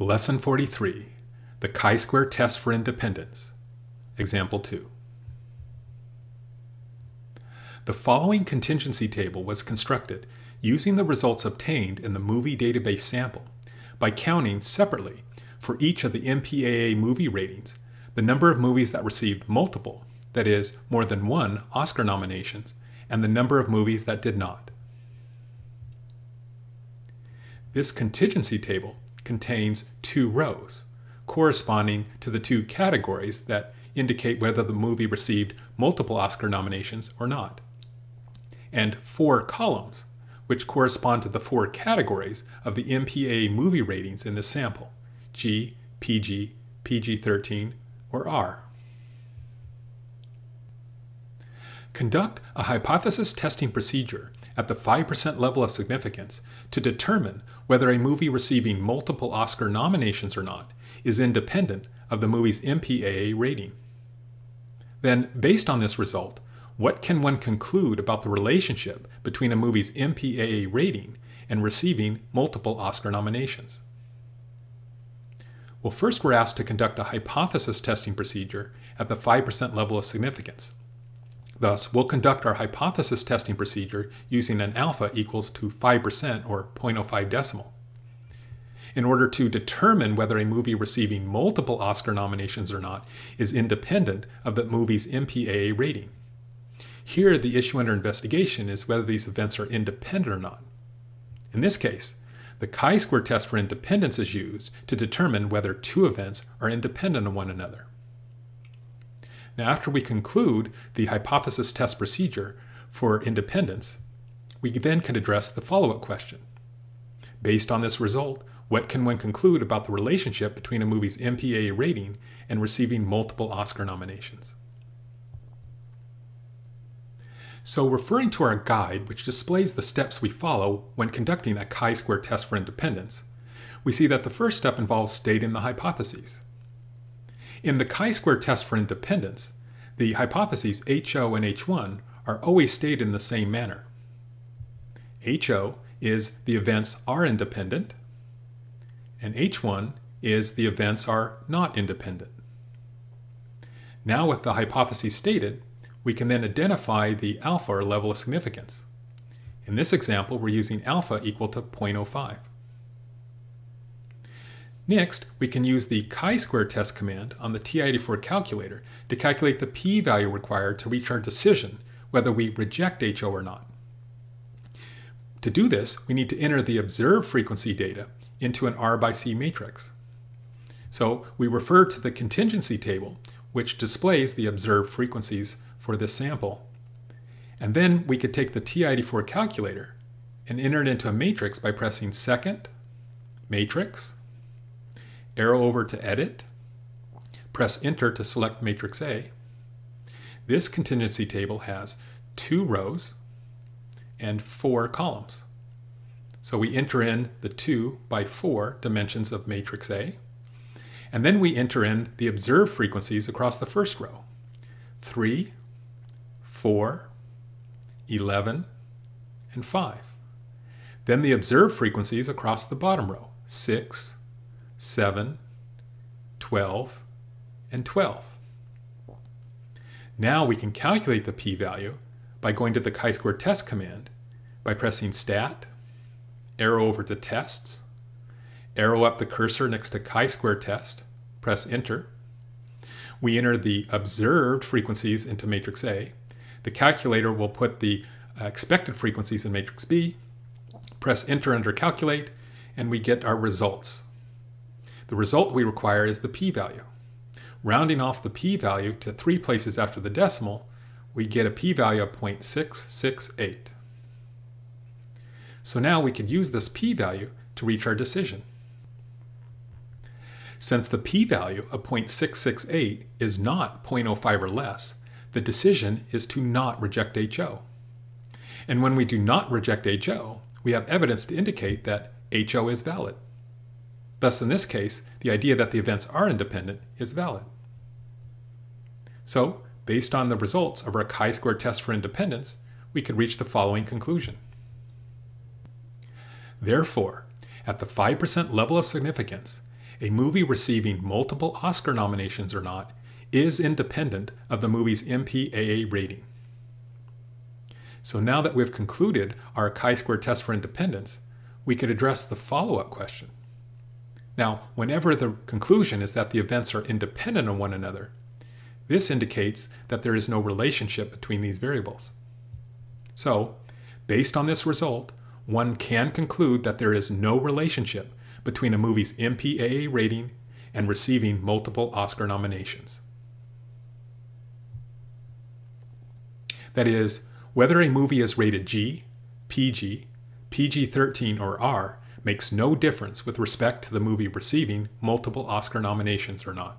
Lesson 43, the chi-square test for independence. Example 2. The following contingency table was constructed using the results obtained in the movie database sample by counting separately for each of the MPAA movie ratings the number of movies that received multiple, that is, more than one Oscar nominations, and the number of movies that did not. This contingency table contains two rows, corresponding to the two categories that indicate whether the movie received multiple Oscar nominations or not, and four columns, which correspond to the four categories of the MPAA movie ratings in this sample: G, PG, PG-13, or R. Conduct a hypothesis testing procedure at the 5% level of significance to determine whether a movie receiving multiple Oscar nominations or not is independent of the movie's MPAA rating. Then, based on this result, what can one conclude about the relationship between a movie's MPAA rating and receiving multiple Oscar nominations? Well, first we're asked to conduct a hypothesis testing procedure at the 5% level of significance. Thus, we'll conduct our hypothesis testing procedure using an alpha equals to 5% or 0.05 decimal. In order to determine whether a movie receiving multiple Oscar nominations or not is independent of the movie's MPAA rating. Here, the issue under investigation is whether these events are independent or not. In this case, the chi-square test for independence is used to determine whether two events are independent of one another. Now, after we conclude the hypothesis test procedure for independence, we then can address the follow-up question. Based on this result, what can one conclude about the relationship between a movie's MPAA rating and receiving multiple Oscar nominations? So, referring to our guide, which displays the steps we follow when conducting a chi-square test for independence, we see that the first step involves stating the hypotheses. In the chi-square test for independence, the hypotheses HO and H1 are always stated in the same manner. HO is the events are independent, and H1 is the events are not independent. Now, with the hypotheses stated, we can then identify the alpha or level of significance. In this example, we're using alpha equal to 0.05. Next, we can use the chi-square test command on the TI-84 calculator to calculate the p-value required to reach our decision whether we reject HO or not. To do this, we need to enter the observed frequency data into an R by C matrix. So we refer to the contingency table, which displays the observed frequencies for this sample. And then we could take the TI-84 calculator and enter it into a matrix by pressing second, matrix, arrow over to edit, press enter to select matrix A. This contingency table has two rows and four columns. So we enter in the 2 by 4 dimensions of matrix A, and then we enter in the observed frequencies across the first row: 3, 4, 11, and 5. Then the observed frequencies across the bottom row: 6, 7, 12, and 12. Now we can calculate the p-value by going to the chi-square test command by pressing stat, arrow over to tests, arrow up the cursor next to chi-square test, press enter. We enter the observed frequencies into matrix A. The calculator will put the expected frequencies in matrix B, press enter under calculate, and we get our results. The result we require is the p-value. Rounding off the p-value to 3 places after the decimal, we get a p-value of 0.668. So now we can use this p-value to reach our decision. Since the p-value of 0.668 is not 0.05 or less, the decision is to not reject HO. And when we do not reject HO, we have evidence to indicate that HO is valid. Thus, in this case, the idea that the events are independent is valid. So, based on the results of our chi-square test for independence, we could reach the following conclusion. Therefore, at the 5% level of significance, a movie receiving multiple Oscar nominations or not is independent of the movie's MPAA rating. So now that we've concluded our chi-square test for independence, we could address the follow-up question. Now, whenever the conclusion is that the events are independent of one another, this indicates that there is no relationship between these variables. So, based on this result, one can conclude that there is no relationship between a movie's MPAA rating and receiving multiple Oscar nominations. That is, whether a movie is rated G, PG, PG-13, or R makes no difference with respect to the movie receiving multiple Oscar nominations or not.